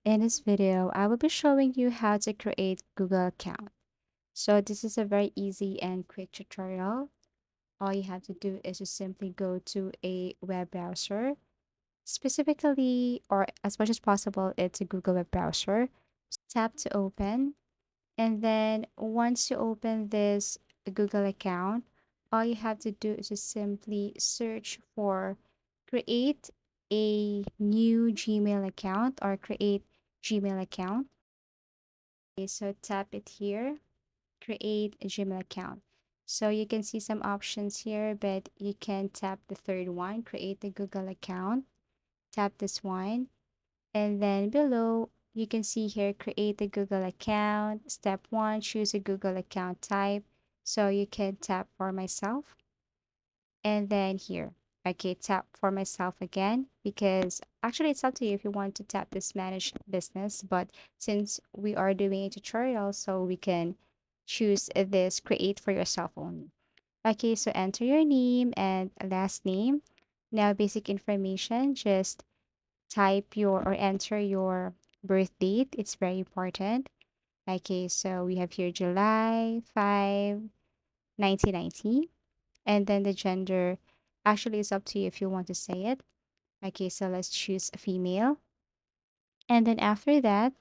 In this video, I will be showing you how to create Google account. So this is a very easy and quick tutorial. All you have to do is to simply go to a web browser, specifically or as much as possible, it's a Google web browser. Tap to open, and then once you open this Google account, all you have to do is just simply search for create a new Gmail account or create Gmail account. Okay, so tap it here, create a Gmail account. So you can see some options here, but you can tap the third one, create the Google account. Tap this one. And then below, you can see here, create a Google account. Step one, choose a Google account type. So you can tap for myself. And then here, okay, tap for myself again, because actually it's up to you if you want to tap this manage business. But since we are doing a tutorial, so we can choose this create for yourself only. Okay, so enter your name and last name. Now, basic information, just type your or enter your birth date. It's very important. Okay, so we have here July 5, 1990. And then the gender, actually, it's up to you if you want to say it. Okay, so let's choose female. And then after that,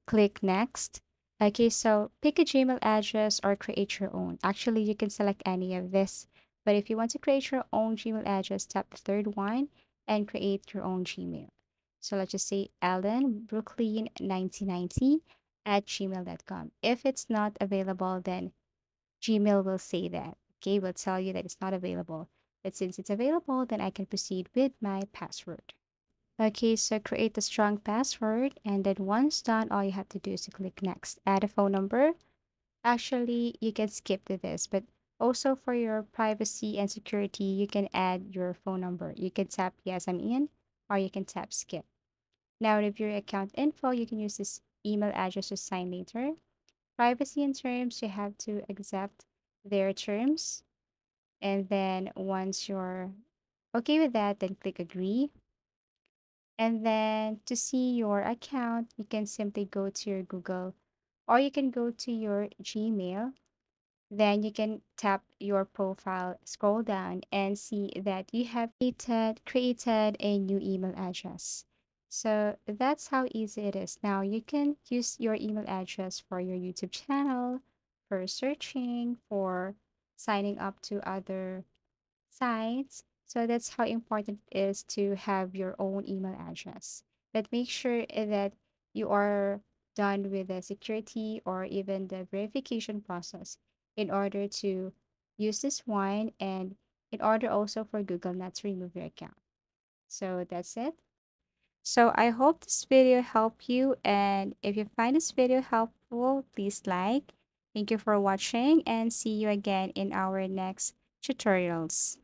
click next. Okay, so pick a Gmail address or create your own. Actually, you can select any of this. But if you want to create your own Gmail address, tap the third one and create your own Gmail. So let's just say Ellen Brooklyn 1990 at gmail.com. If it's not available, then Gmail will say that. Okay, will tell you that it's not available. But since it's available, then I can proceed with my password. Okay, so create a strong password, and then once done, all you have to do is to click next. Add a phone number. Actually, you can skip to this, but also for your privacy and security, you can add your phone number. You can tap yes, I'm in, or you can tap skip. Now, review your account info. You can use this email address to sign later. Privacy and terms, you have to accept their terms. And then once you're okay with that, then click agree. And then to see your account, you can simply go to your Google or you can go to your Gmail. Then you can tap your profile, scroll down, and see that you have created a new email address. So that's how easy it is. Now you can use your email address for your YouTube channel, for searching, for signing up to other sites. So that's how important it is to have your own email address. But make sure that you are done with the security or even the verification process in order to use this one and in order also for Google not to remove your account. So that's it. So I hope this video helped you, and if you find this video helpful, please like. Thank you for watching and see you again in our next tutorials.